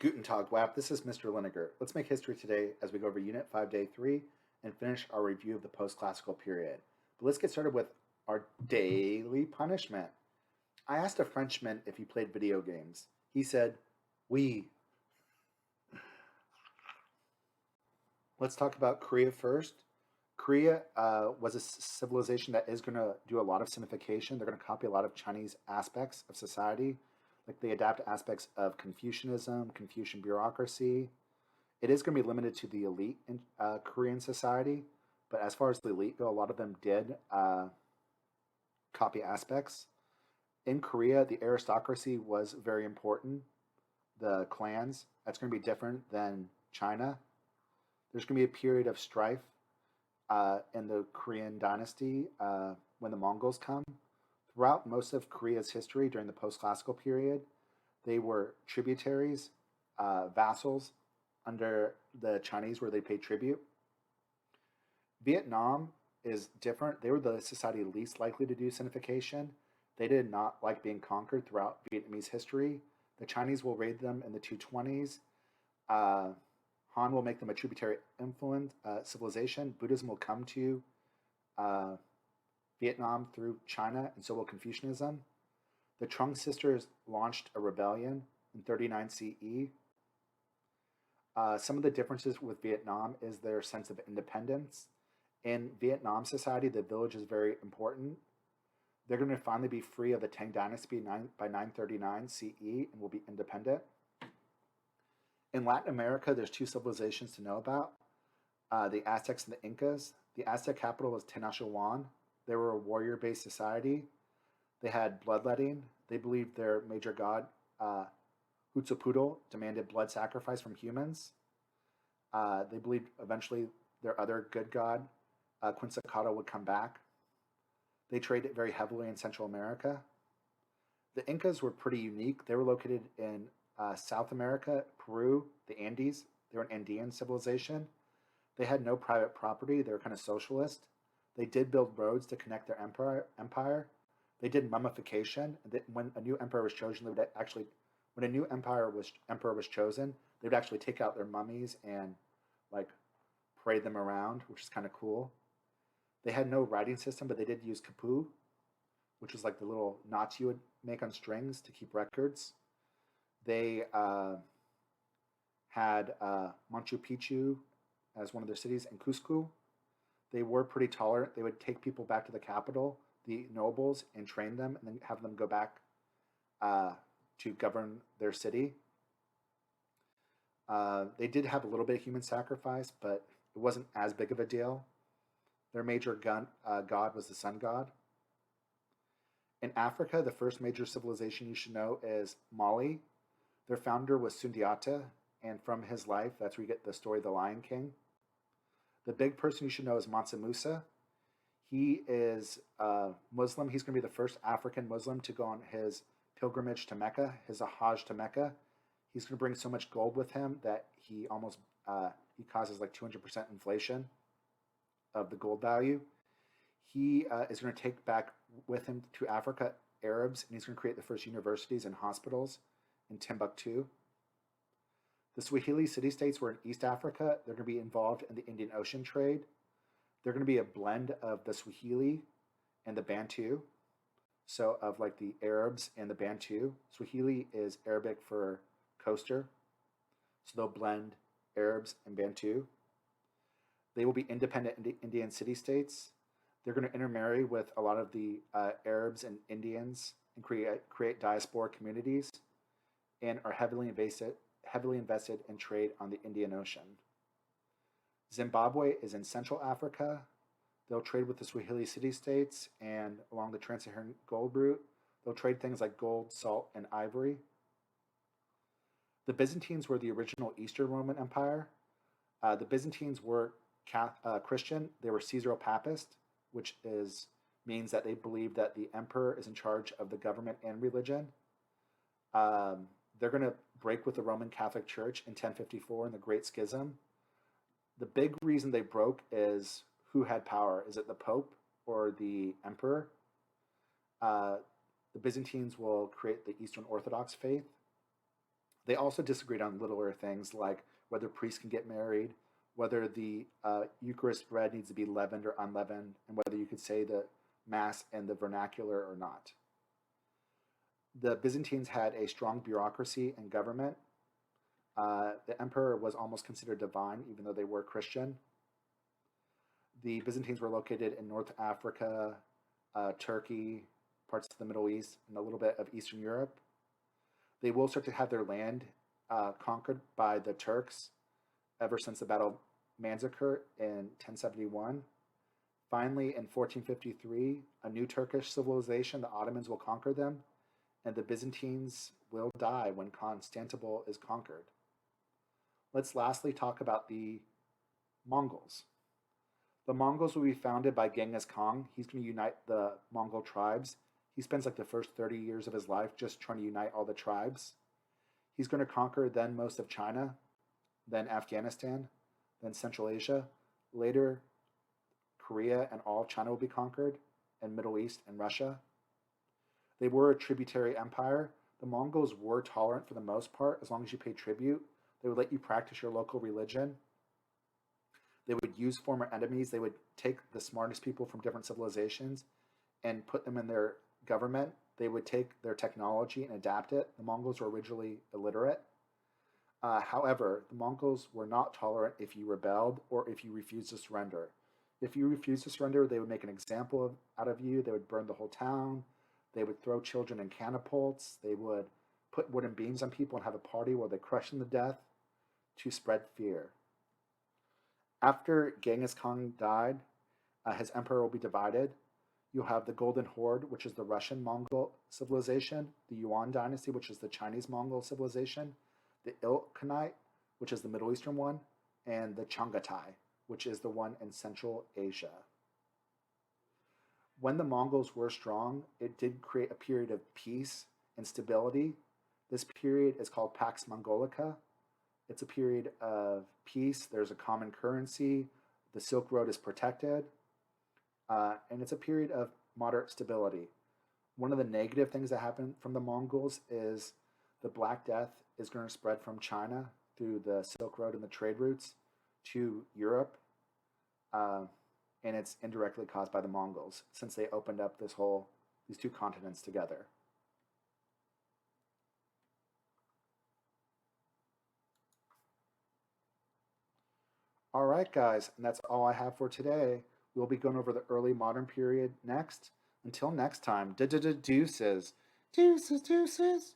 Guten Tag, WAP. This is Mr. Lineker. Let's make history today as we go over Unit 5, Day 3, and finish our review of the post-classical period. But let's get started with our daily punishment. I asked a Frenchman if he played video games. He said, "Oui." Let's talk about Korea first. Korea was a civilization that is going to do a lot of sinification. They're going to copy a lot of Chinese aspects of society. Like they adapt aspects of Confucianism, Confucian bureaucracy. It is going to be limited to the elite in Korean society, but as far as the elite go, a lot of them did copy aspects. In Korea, the aristocracy was very important. The clans, that's going to be different than China. There's going to be a period of strife in the Korean dynasty when the Mongols come. Throughout most of Korea's history during the post-classical period, they were tributaries, vassals under the Chinese where they paid tribute. Vietnam is different. They were the society least likely to do sinification. They did not like being conquered throughout Vietnamese history. The Chinese will raid them in the 220s. Han will make them a tributary influence civilization. Buddhism will come to Vietnam through China, and so will Confucianism. The Trung sisters launched a rebellion in 39 CE. Some of the differences with Vietnam is their sense of independence. In Vietnam society, the village is very important. They're going to finally be free of the Tang Dynasty by 939 CE and will be independent. In Latin America, there's two civilizations to know about, the Aztecs and the Incas. The Aztec capital was Tenochtitlan. They were a warrior-based society. They had bloodletting. They believed their major god, Huitzilopochtli, demanded blood sacrifice from humans. They believed eventually their other good god, Quetzalcoatl, would come back. They traded very heavily in Central America. The Incas were pretty unique. They were located in South America, Peru, the Andes. They were an Andean civilization. They had no private property. They were kind of socialist. They did build roads to connect their empire. They did mummification. When a new emperor was chosen, they would actually, when a new emperor was chosen, they would actually take out their mummies and like parade them around, which is kind of cool. They had no writing system, but they did use kapu, which was like the little knots you would make on strings to keep records. They had Machu Picchu as one of their cities and Cusco. They were pretty tolerant. They would take people back to the capital, the nobles, and train them, and then have them go back to govern their city. They did have a little bit of human sacrifice, but it wasn't as big of a deal. Their major god was the sun god. In Africa, the first major civilization you should know is Mali. Their founder was Sundiata, and from his life, that's where you get the story of the Lion King. The big person you should know is Mansa Musa. He is Muslim. He's going to be the first African Muslim to go on his pilgrimage to Mecca, his Hajj to Mecca. He's going to bring so much gold with him that he almost he causes like 200% inflation of the gold value. He is going to take back with him to Africa Arabs, and he's going to create the first universities and hospitals in Timbuktu. The Swahili city-states were in East Africa. They're going to be involved in the Indian Ocean trade. They're going to be a blend of the Swahili and the Bantu. So of like the Arabs and the Bantu. Swahili is Arabic for coaster. So they'll blend Arabs and Bantu. They will be independent Indian city-states. They're going to intermarry with a lot of the Arabs and Indians and create diaspora communities, and are heavily invested in trade on the Indian Ocean. Zimbabwe is in Central Africa. They'll trade with the Swahili city-states, and along the Trans-Saharan gold route, they'll trade things like gold, salt, and ivory. The Byzantines were the original Eastern Roman Empire. The Byzantines were Christian. They were Caesaro-Papist, which means that they believe that the emperor is in charge of the government and religion. They're going to break with the Roman Catholic Church in 1054 in the Great Schism. The big reason they broke is who had power. Is it the Pope or the Emperor? The Byzantines will create the Eastern Orthodox faith. They also disagreed on littler things like whether priests can get married, whether the Eucharist bread needs to be leavened or unleavened, and whether you could say the Mass in the vernacular or not. The Byzantines had a strong bureaucracy and government. The emperor was almost considered divine, even though they were Christian. The Byzantines were located in North Africa, Turkey, parts of the Middle East, and a little bit of Eastern Europe. They will start to have their land conquered by the Turks ever since the Battle of Manzikert in 1071. Finally, in 1453, a new Turkish civilization, the Ottomans, will conquer them, and the Byzantines will die when Constantinople is conquered. Let's lastly talk about the Mongols. The Mongols will be founded by Genghis Khan. He's going to unite the Mongol tribes. He spends like the first 30 years of his life just trying to unite all the tribes. He's going to conquer then most of China, then Afghanistan, then Central Asia. Later, Korea and all of China will be conquered, and Middle East and Russia. They were a tributary empire. The Mongols were tolerant for the most part, as long as you paid tribute. They would let you practice your local religion. They would use former enemies. They would take the smartest people from different civilizations and put them in their government. They would take their technology and adapt it. The Mongols were originally illiterate. However, the Mongols were not tolerant if you rebelled or if you refused to surrender. If you refused to surrender, they would make an example out of you. They would burn the whole town. They would throw children in catapults. They would put wooden beams on people and have a party where they crush them to death to spread fear. After Genghis Khan died, his empire will be divided. You'll have the Golden Horde, which is the Russian Mongol civilization, the Yuan dynasty, which is the Chinese Mongol civilization, the Ilkhanate, which is the Middle Eastern one, and the Chagatai, which is the one in Central Asia. When the Mongols were strong, it did create a period of peace and stability. This period is called Pax Mongolica. It's a period of peace. There's a common currency. The Silk Road is protected. And it's a period of moderate stability. One of the negative things that happened from the Mongols is the Black Death is going to spread from China through the Silk Road and the trade routes to Europe. And it's indirectly caused by the Mongols since they opened up these two continents together. All right, guys, and that's all I have for today. We'll be going over the early modern period next. Until next time, deuces. Deuces, deuces.